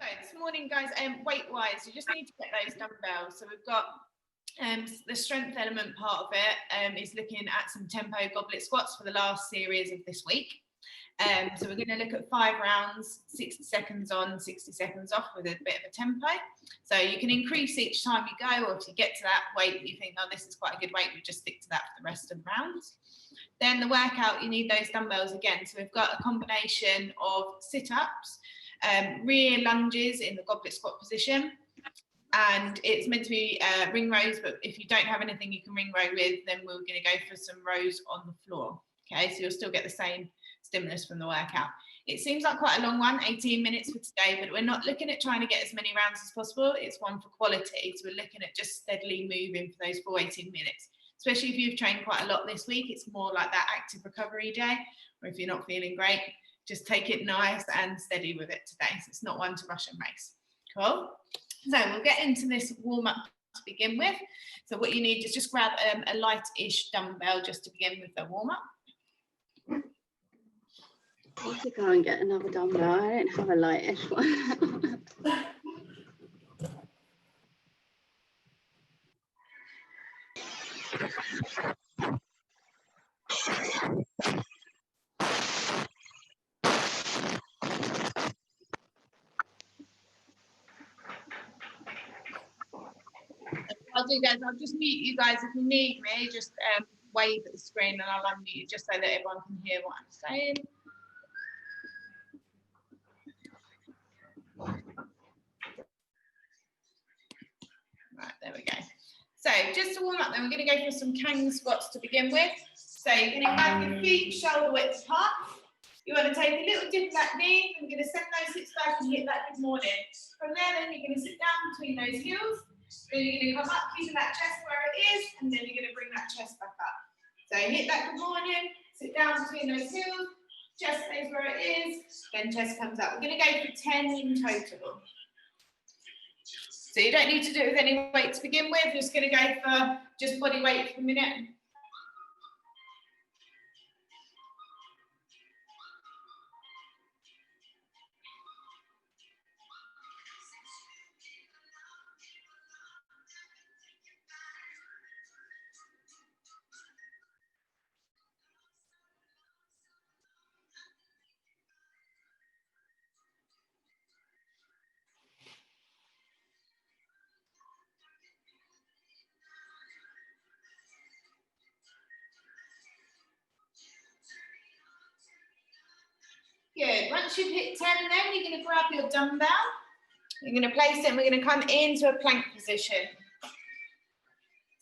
So this morning, guys, weight-wise, you just need to get those dumbbells. So we've got the strength element part of it is looking at some tempo goblet squats for the last series of this week. So we're going to look at 5 rounds, 60 seconds on, 60 seconds off with a bit of a tempo. So you can increase each time you go, or if you get to that weight that you think, oh, this is quite a good weight, we just stick to that for the rest of the rounds. Then the workout, you need those dumbbells again. So we've got a combination of sit-ups, rear lunges in the goblet squat position, and it's meant to be ring rows, but if you don't have anything you can ring row with, then we're going to go for some rows on the floor. Okay, so you'll still get the same stimulus from the workout. It seems like quite a long one, 18 minutes for today, but we're not looking at trying to get as many rounds as possible. It's one for quality, so we're looking at just steadily moving for those full 18 minutes. Especially if you've trained quite a lot this week, it's more like that active recovery day, or if you're not feeling great, just take it nice and steady with it today. So it's not one to rush and race. Cool. So we'll get into this warm-up to begin with. So what you need is just grab a light-ish dumbbell just to begin with the warm-up. I need to go and get another dumbbell. I don't have a light-ish one. I'll do, guys, I'll just mute you guys if you need me, just wave at the screen and I'll unmute you just so that everyone can hear what I'm saying. Right, there we go. So just to warm up then, we're going to go for some Kang squats to begin with. So you're going to have your feet shoulder width apart. You want to take a little dip of that knee, and we're going to send those hips back and hit that good morning. From there then you're going to sit down between those heels. Then you're going to come up, keeping that chest where it is, and then you're going to bring that chest back up. So hit that good morning, sit down between those heels, chest stays where it is, then chest comes up. We're going to go for 10 in total. So you don't need to do it with any weight to begin with, you're just going to go for just body weight for a minute. Good. Once you've hit 10 then, you're going to grab your dumbbell. You're going to place it and we're going to come into a plank position.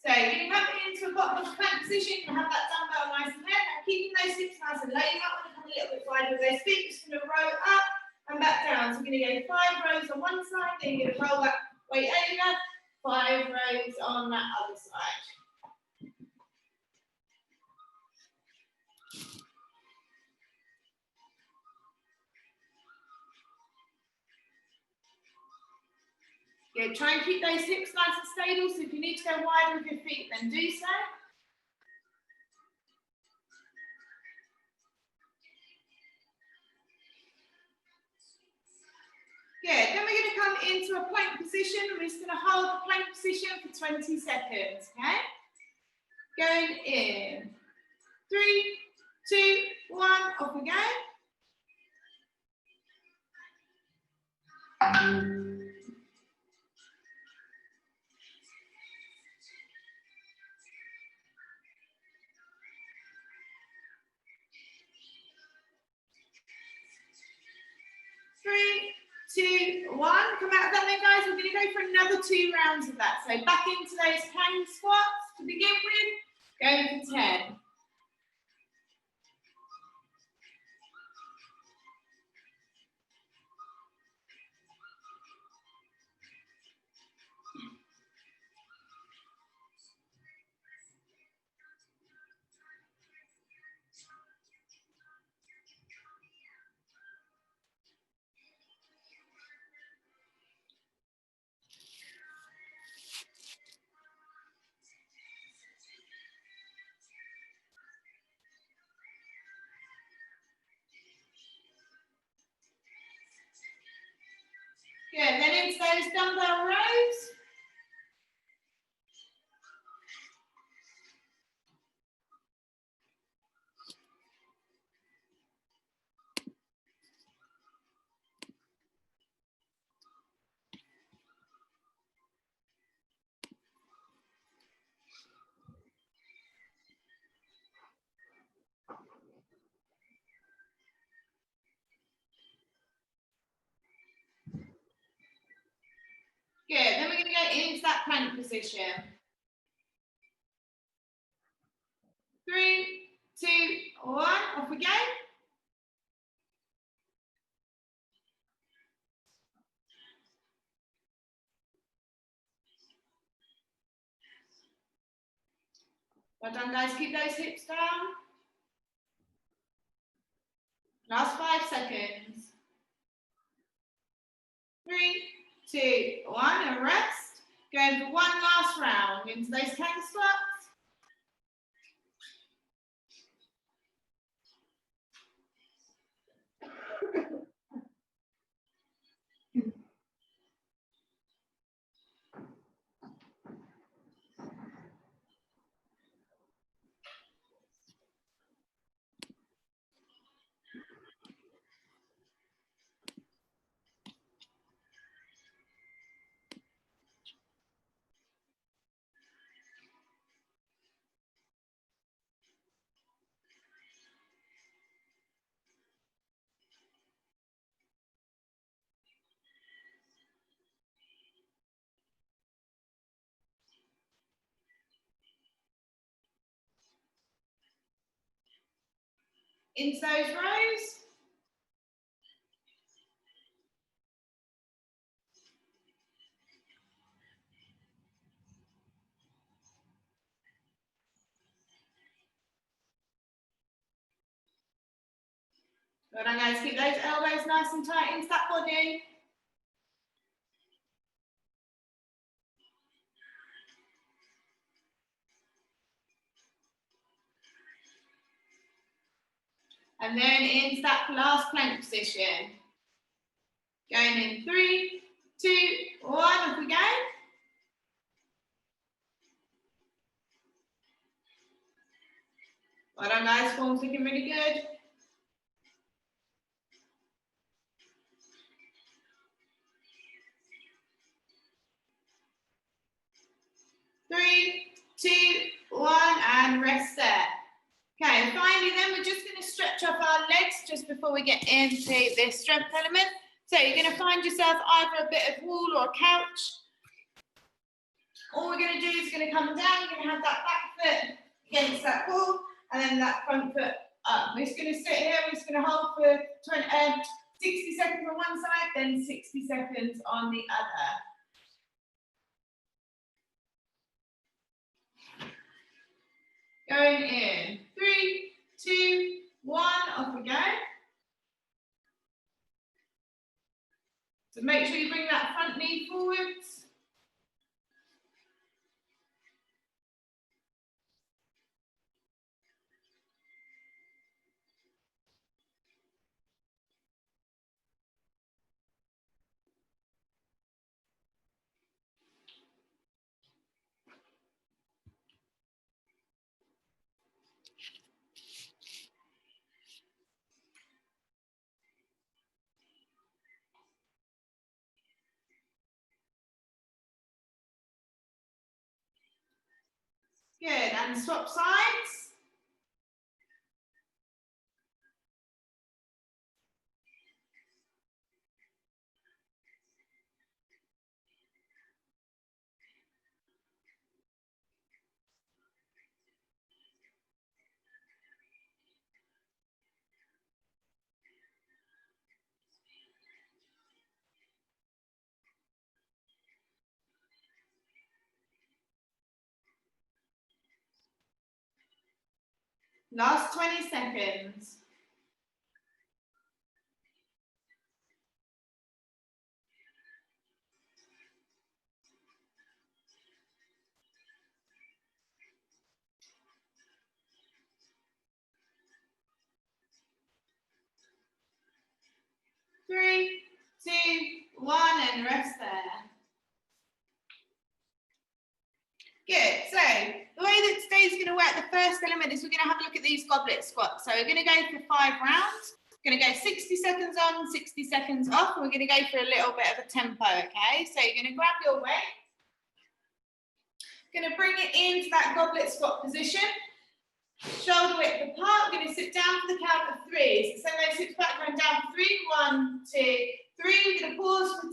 So you're going to come into a bottom of the plank position. You're going to have that dumbbell nice and heavy. Now keeping those hips nice and low. You might want to come a little bit wide with those feet. Just going to roll up and back down. So we're going to go 5 rows on one side. Then you're going to roll that weight over. 5 rows on that other side. Good. Try and keep those hips nice and stable, so if you need to go wider with your feet, then do so. Good. Then we're going to come into a plank position. We're just going to hold the plank position for 20 seconds, okay? Going in. 3, 2, 1, off we go. Three, 2, 1. Come out of that then, guys. We're going to go for another 2 rounds of that. So back into those plank squats to begin with. Going for 10. Good, then into those dumbbell rows. Good, then we're going to go into that plank position. 3, 2, 1, off we go. Well done, guys, keep those hips down. Last 5 seconds. 3, 2, 1, and rest. Going for one last round into those 10 squats. Into those rows. Well done, guys, keep those elbows nice and tight into that body. And then into that last plank position. Going in 3, 2, 1, off we go. Well done, guys, form's looking really good. Three, 2, 1, and rest there. Okay, finally then we're just going to stretch up our legs just before we get into this strength element. So you're going to find yourself either a bit of wall or a couch. All we're going to do is going to come down, you're going to have that back foot against that wall, and then that front foot up. We're just going to sit here, we're just going to hold for 60 seconds on one side, then 60 seconds on the other. Going in, 3, 2, 1, off we go. So make sure you bring that front knee forwards. Good, and swap sides. Last 20 seconds. Three, 2, 1, and rest there. Good. So the way that today's going to work, the first element is we're going to have a look at these goblet squats. So we're going to go for 5 rounds. We're going to go 60 seconds on, 60 seconds off, and we're going to go for a little bit of a tempo, okay? So you're going to grab your weight, going to bring it into that goblet squat position, shoulder width apart. We're going to sit down for the count of 3. So send those hips back, going down for 3. 1, 2, 3. We're going to pause for 2,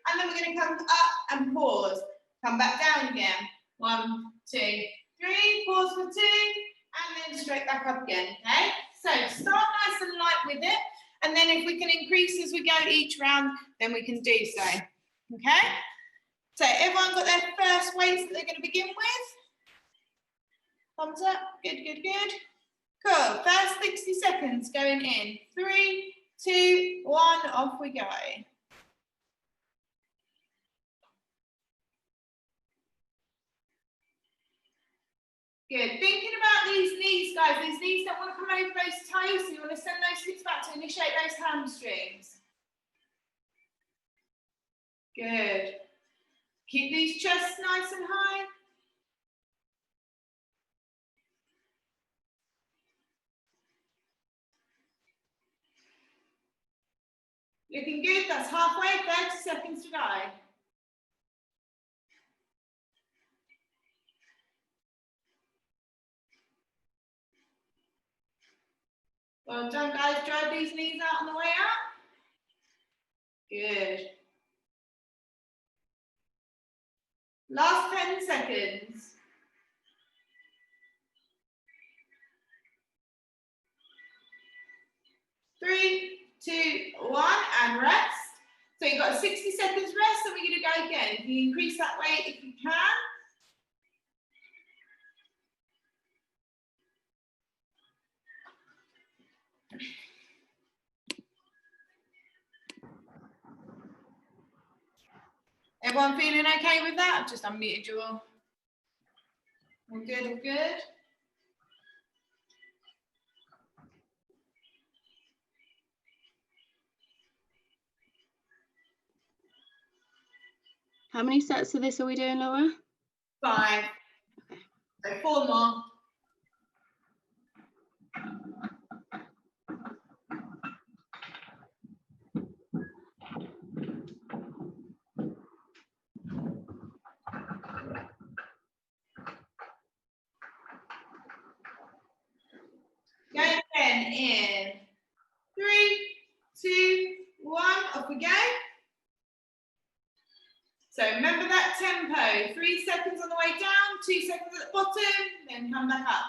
and then we're going to come up and pause. Come back down again. 1, 2, 3. Pause for 2, and then straight back up again. Okay. So start nice and light with it, and then if we can increase as we go each round, then we can do so. Okay. So everyone got their first weights that they're going to begin with? Thumbs up. Good, good, good. Cool. First 60 seconds going in. 3, 2, 1. Off we go. Good. Thinking about these knees, guys. These knees don't want to come over those toes, so you want to send those hips back to initiate those hamstrings. Good. Keep these chests nice and high. Looking good. That's halfway. 30 seconds to go. Well done, guys. Drive these knees out on the way up. Good. Last 10 seconds. 3, 2, 1, and rest. So you've got 60 seconds rest, and we're going to go again. If you increase that weight if you can. Everyone feeling okay with that? I've just unmuted you all. All good, all good. How many sets of this are we doing, Laura? 5. Okay. So 4 more. Go again in 3, 2, 1. Off we go. So remember that tempo. 3 seconds on the way down, 2 seconds at the bottom, then come back up.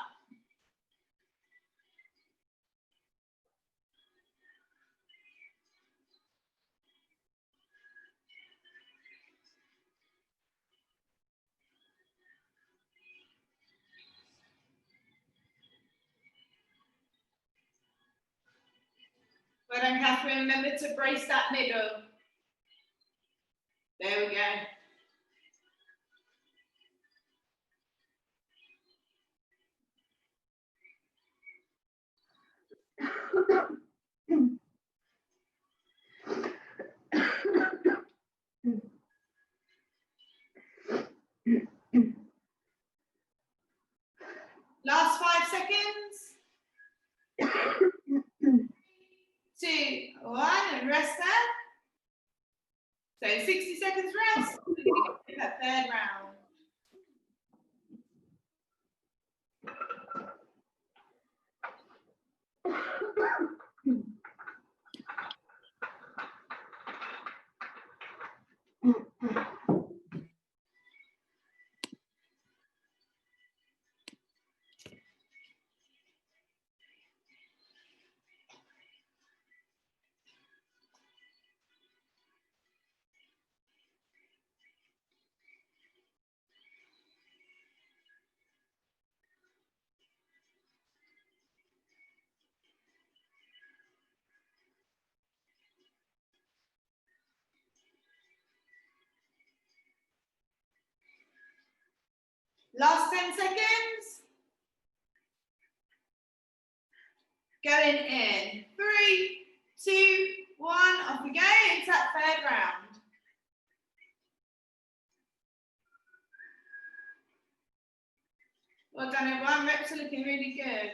Well done, Catherine. Remember to brace that middle. There we go. Last 5 seconds. 2, 1, and rest there. So 60 seconds rest. We're going to get that 3rd round. Last 10 seconds. Going in. 3, 2, 1. Off we go. It's that 3rd round. looking really good.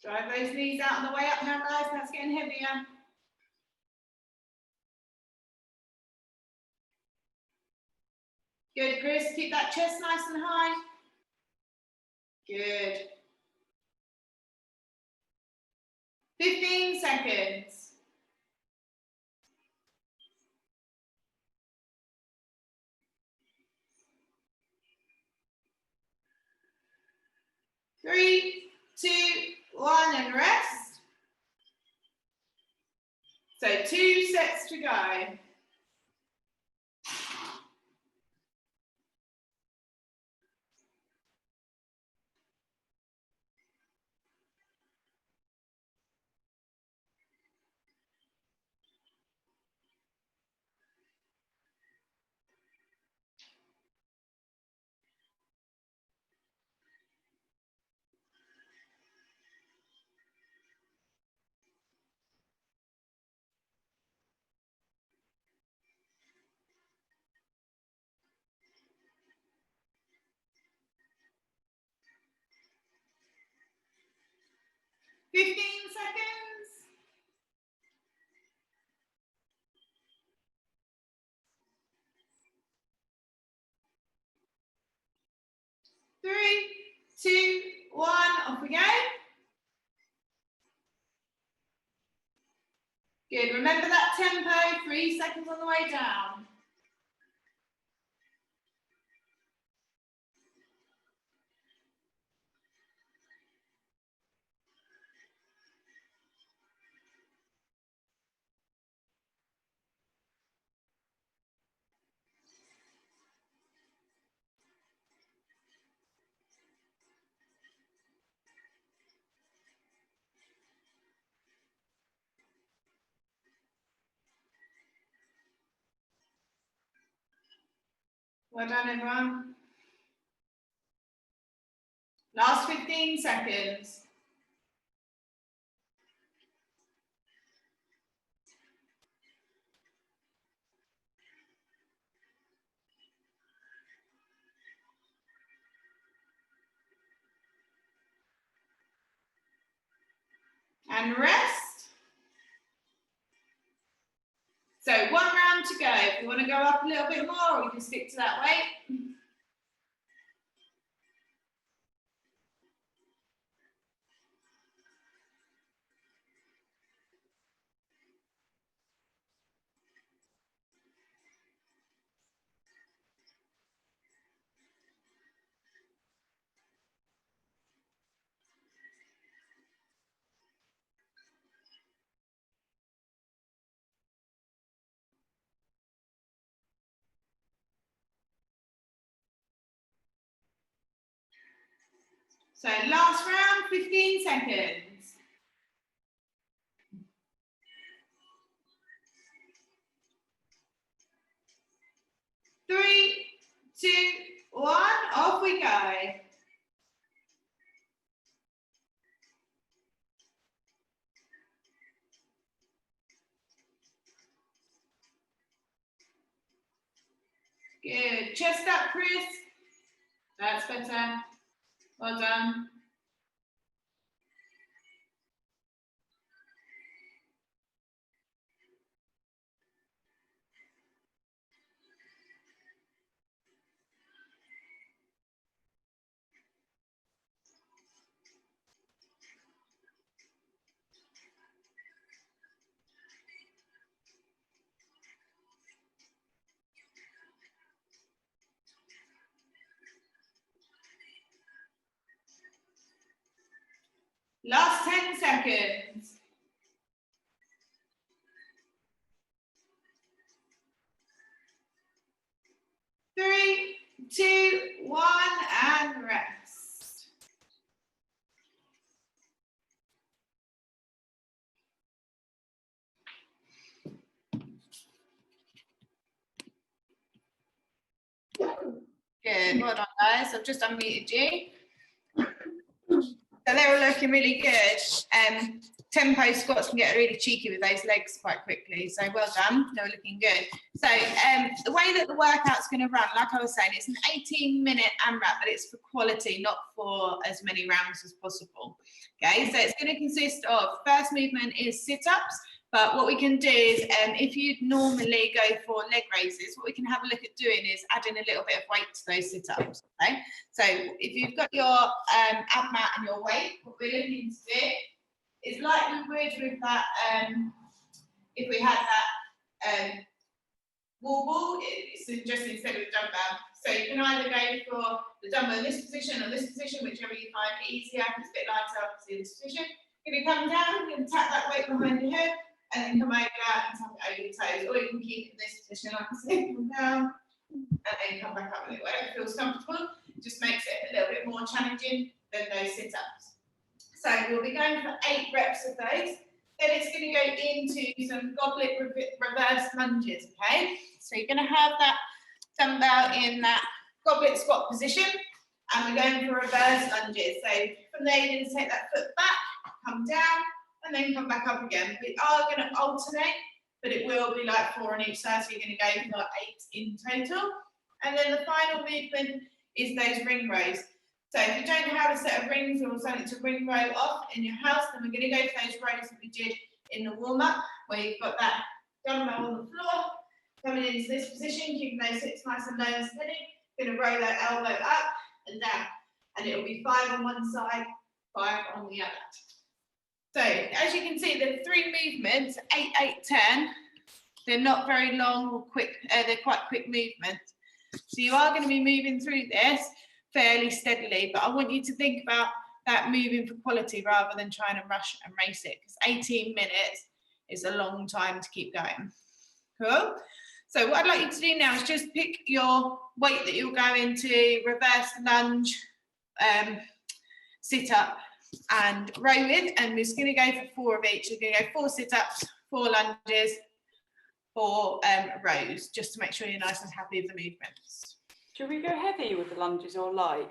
Drive those knees out on the way up now, guys. That's getting heavier. Good, Chris. Keep that chest nice and high. Good. 15 seconds. Three, 2, 1, and rest. So 2 sets to go. Fifteen seconds. Three, 2, 1, off we go. Good, remember that tempo, 3 seconds on the way down. Well done, everyone. Last 15 seconds. And rest. So 1 round to go. If you want to go up a little bit more, or you can stick to that weight. So last round, 15 seconds. 3, 2, 1, off we go. Good, chest up, Chris. That's better. Well done. Last 10 seconds. 3, 2, 1, and rest. Good, well done guys. I've just unmuted you. So they're all looking really good. Tempo squats can get really cheeky with those legs quite quickly. So well done, they're looking good. So the way that the workout's going to run, like I was saying, it's an 18-minute AMRAP, but it's for quality, not for as many rounds as possible. Okay, so it's going to consist of, first movement is sit-ups, but what we can do is, if you normally go for leg raises, what we can have a look at doing is adding a little bit of weight to those sit-ups, okay? So if you've got your ab mat and your weight, what we're looking to do is like we would with that, if we had that wall ball, it's just instead of dumbbell. So you can either go for the dumbbell in this position or this position, whichever you find easier. If it's a bit lighter, obviously this position. You're going to come down, you're going to tap that weight behind your head, and then come over and tap it over your toes. Or you can keep it in this position, like I said, come down, and then come back up with it. Whatever feels comfortable, just makes it a little bit more challenging than those sit-ups. So we'll be going for 8 reps of those. Then it's going to go into some goblet reverse lunges, okay? So you're going to have that dumbbell in that goblet squat position, and we're going for reverse lunges. So from there, you're going to take that foot back, come down, and then come back up again. We are going to alternate, but it will be like 4 on each side, so you're going to go for 8 in total. And then the final movement is those ring rows. So if you don't have a set of rings or something to ring row off in your house, then we're going to go for those rows that we did in the warm-up, where you've got that dumbbell on the floor, coming into this position, keeping those hips nice and low and steady. Going to row that elbow up and down, and it'll be 5 on one side, 5 on the other. So as you can see, the 3 movements, 8, 8, 10, they're not very long or quick, they're quite quick movements. So you are going to be moving through this fairly steadily, but I want you to think about that moving for quality rather than trying to rush and race it, because 18 minutes is a long time to keep going. Cool. So what I'd like you to do now is just pick your weight that you'll go into, reverse lunge, sit up and row with, and we're just going to go for 4 of each. We're going to go 4 sit-ups, 4 lunges, 4 rows, just to make sure you're nice and happy with the movements. Should we go heavy with the lunges or light?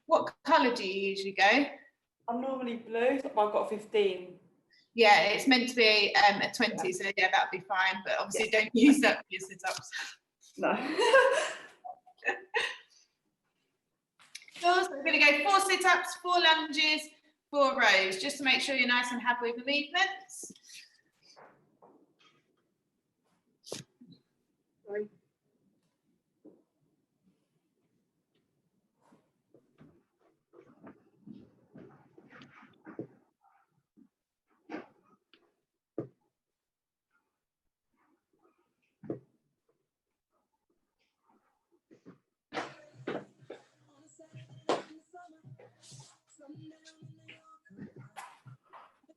What colour do you usually go? I'm normally blue, but I've got 15. Yeah, it's meant to be a 20, so yeah, that'll be fine, but obviously don't use that for your sit-ups. No. So we're going to go 4 sit-ups, 4 lunges, 4 rows, just to make sure you're nice and happy with the movements.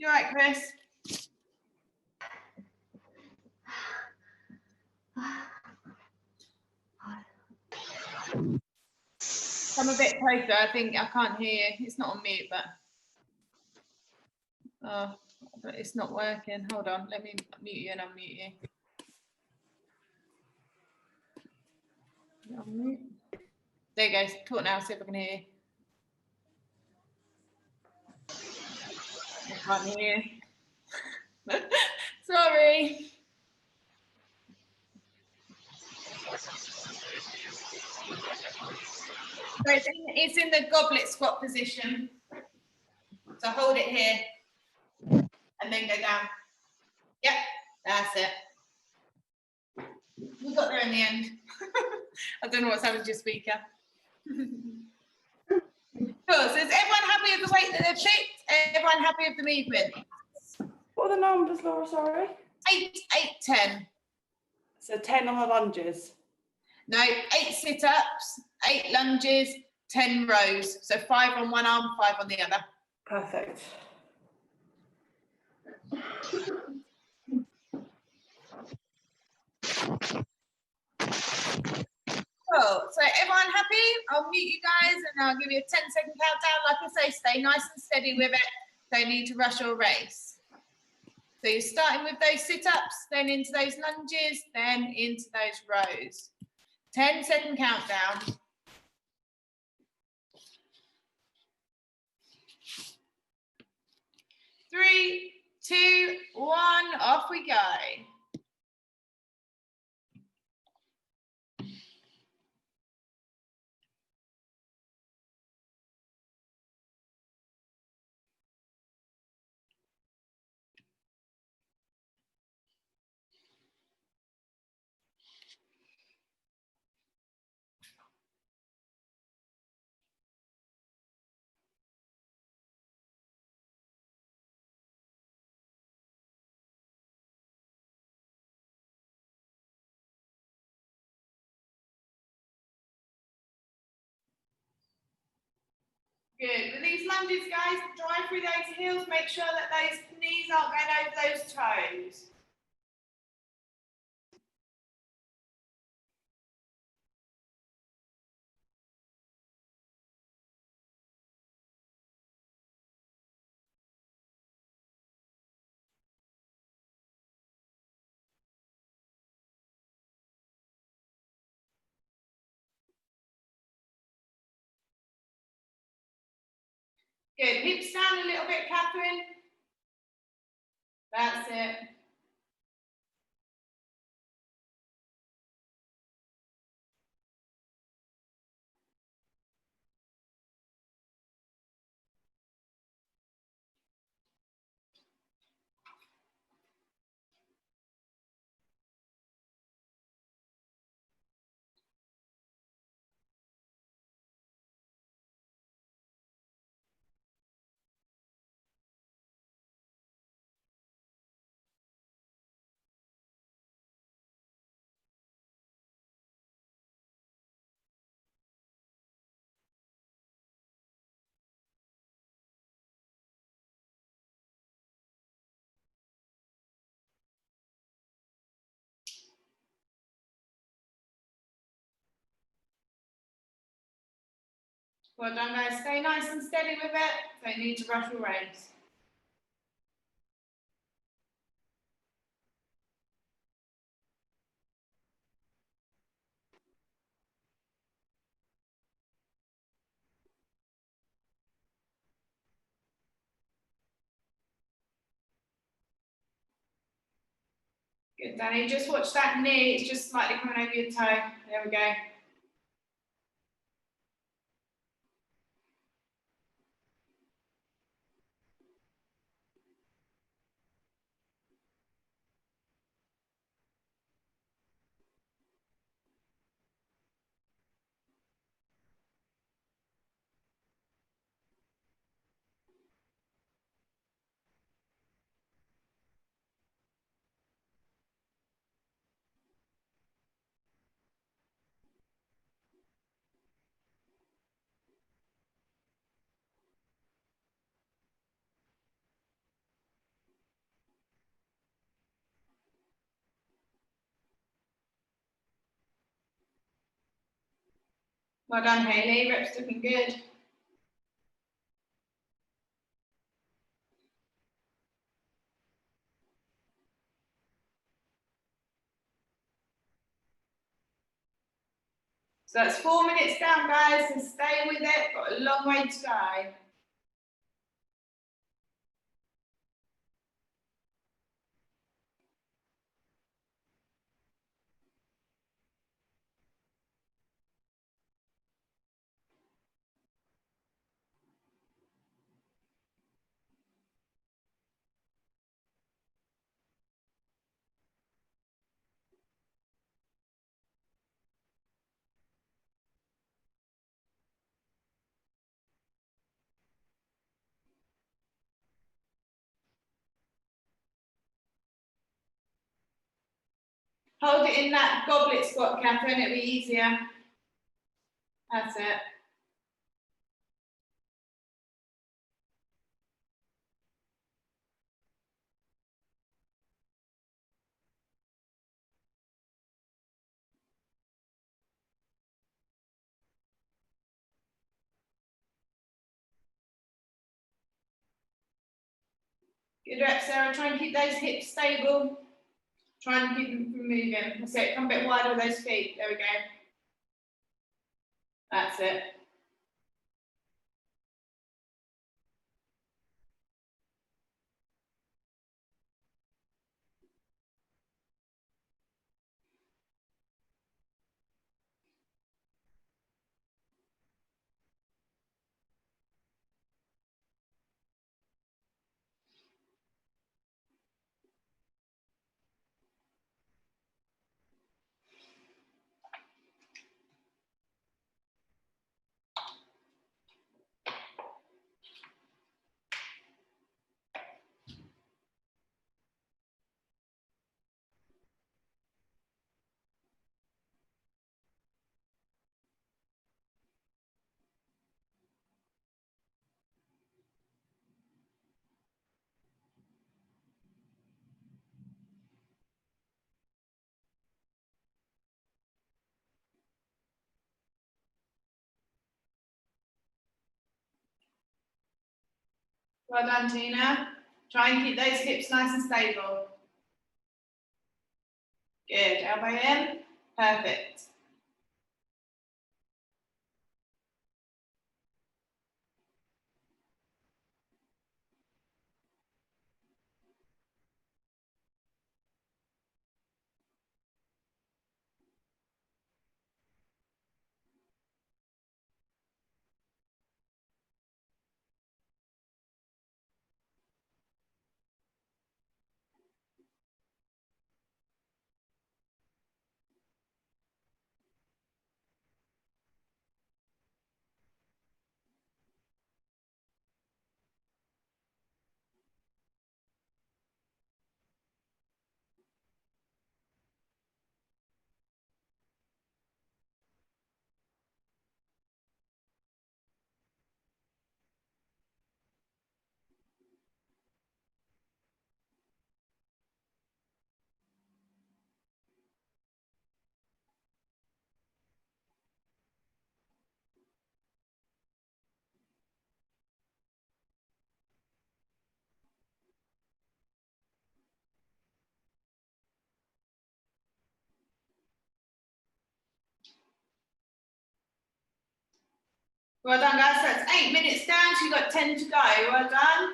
You all right, Chris? Come a bit closer. I think I can't hear you. It's not on mute, but it's not working. Hold on. Let me mute you and unmute you. Unmute. There you go. Talk now. See if I can hear you. I can't hear you. Sorry. So it's in the goblet squat position. So hold it here and then go down. Yep, that's it. We got there in the end. I don't know what's happened to your speaker. Cool. So is everyone happy with the weight that they've picked? Everyone happy with the movement? What are the numbers, Laura? Sorry. 8, 8, 10. So 10 on the lunges. No, 8 sit-ups, 8 lunges, 10 rows. So 5 on one arm, 5 on the other. Perfect. Cool. So everyone happy? I'll mute you guys and I'll give you a 10-second countdown. Like I say, stay nice and steady with it. Don't need to rush or race. So you're starting with those sit-ups, then into those lunges, then into those rows. 10-second countdown. off we go. Good. With these lunges, guys, drive through those heels. Make sure that those knees aren't going over those toes. Good. Hips down a little bit, Catherine. That's it. Well done, guys. Stay nice and steady with it. Don't need to rush your reins. Good, Danny. Just watch that knee. It's just slightly coming over your toe. There we go. Well done, Hayley. Reps looking good. So that's 4 minutes down, guys, and stay with it. Got a long way to go. Hold it in that goblet squat, Catherine. It'll be easier. That's it. Good reps, Sarah. Try and keep those hips stable. Try and keep them from moving. That's it. Come a bit wider with those feet. There we go. That's it. Well done, Tina. Try and keep those hips nice and stable. Good, elbow in, perfect. Well done, guys. So that's 8 minutes down, so you've got 10 to go. Well done.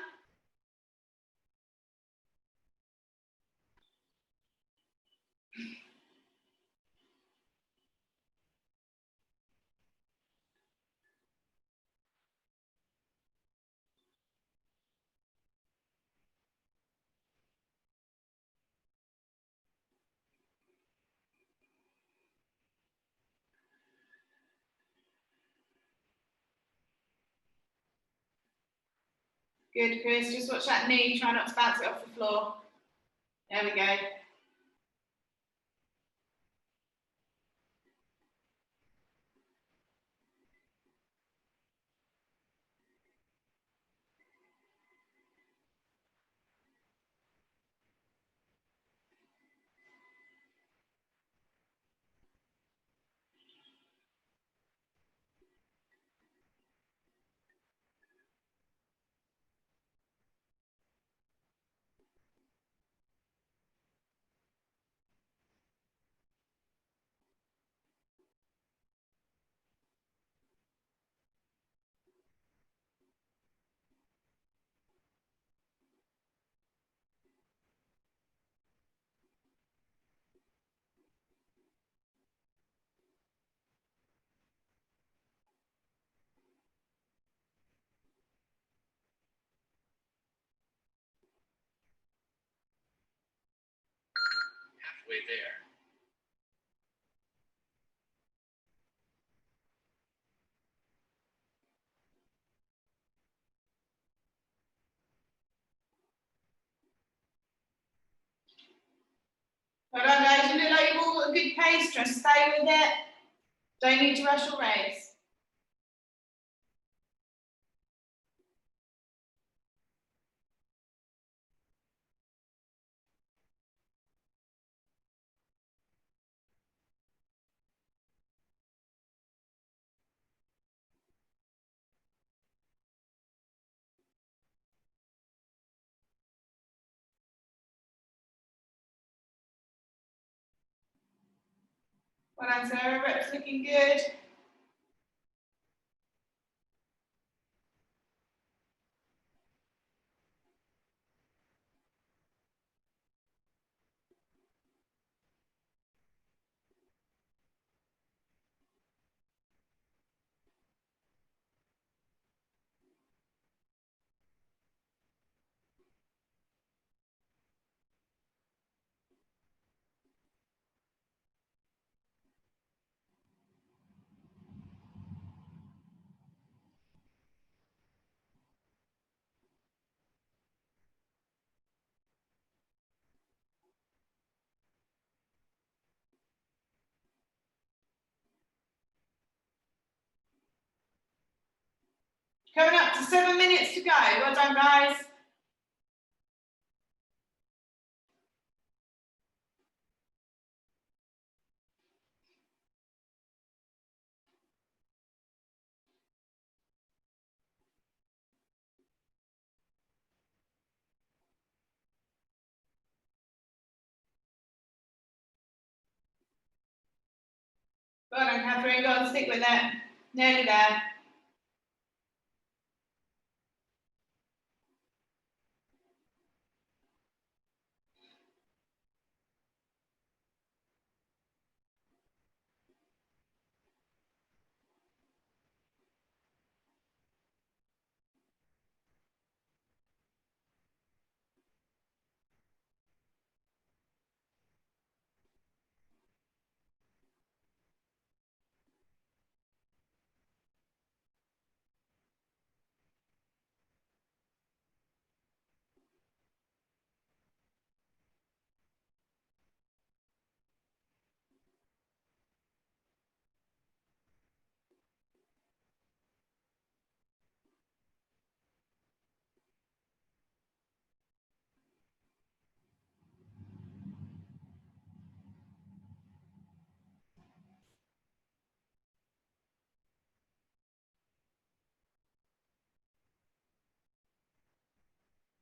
Good, Chris. Just watch that knee. Try not to bounce it off the floor. There we go. Halfway there. Well done, guys. You look like you've all got a good pace. Just stay with it. Don't need to rush or race. Well done, Sarah. Reps looking good. Coming up to 7 minutes to go. Well done, guys. Well done, Catherine. Go on, stick with it. Nearly there.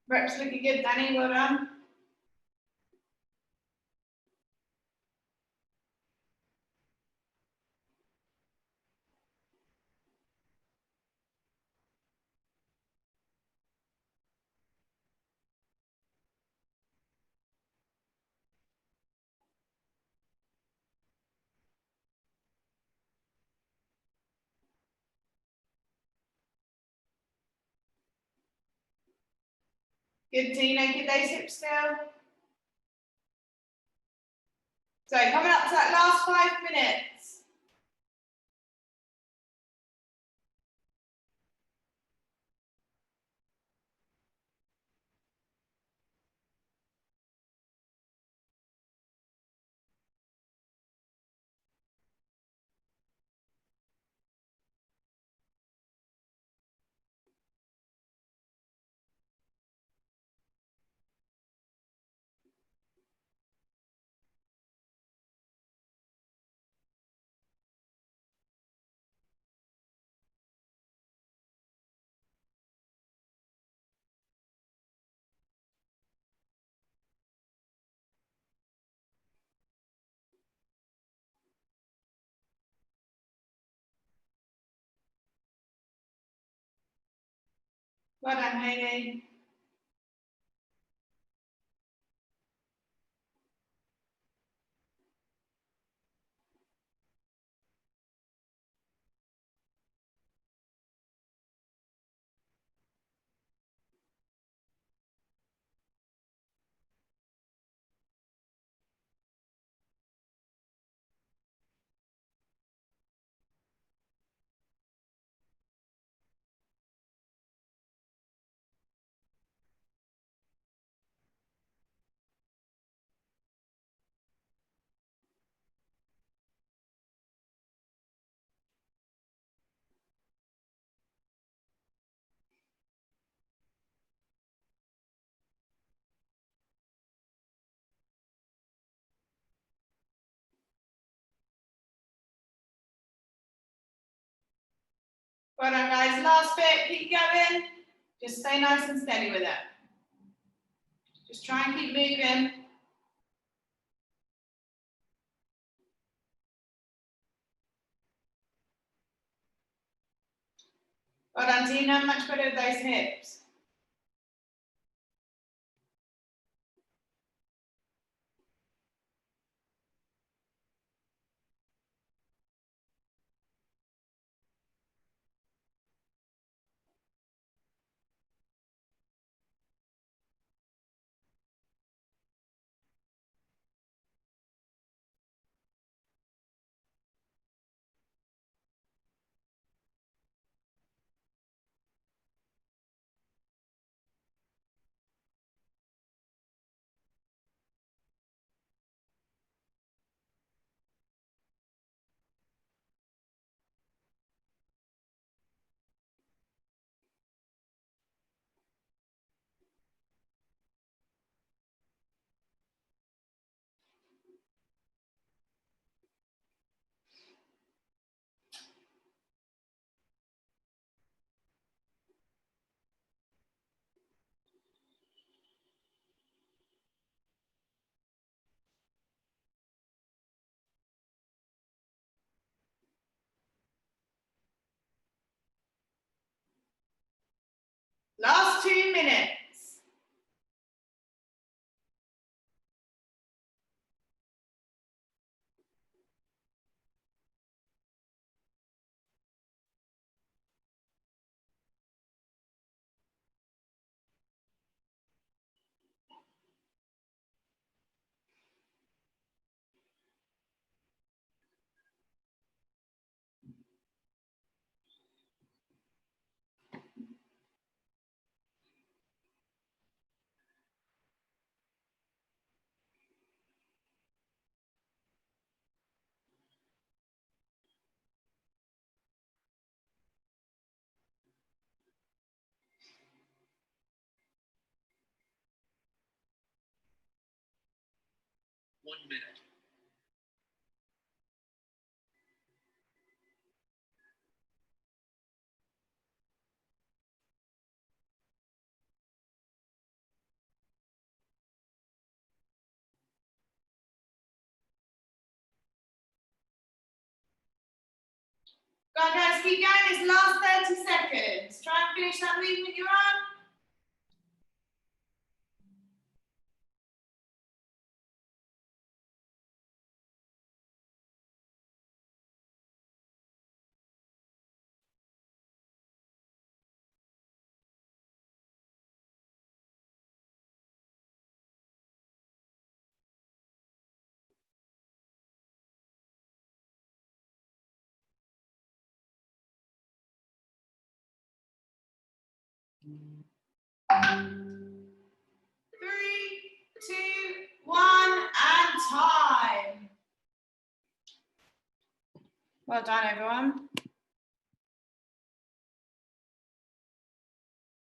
Reps looking good, Danny. Well done. Good, Tina. Keep those hips still. So coming up to that last 5 minutes. Well done, Hayley. Well done, guys. Last bit. Keep going. Just stay nice and steady with it. Just try and keep moving. Well done, Tina. Much better with those hips. Last 2 minutes. One minute. Go on, guys, keep going. It's last 30 seconds. Try and finish that movement you're on. Three, two, one, and time. Well done, everyone.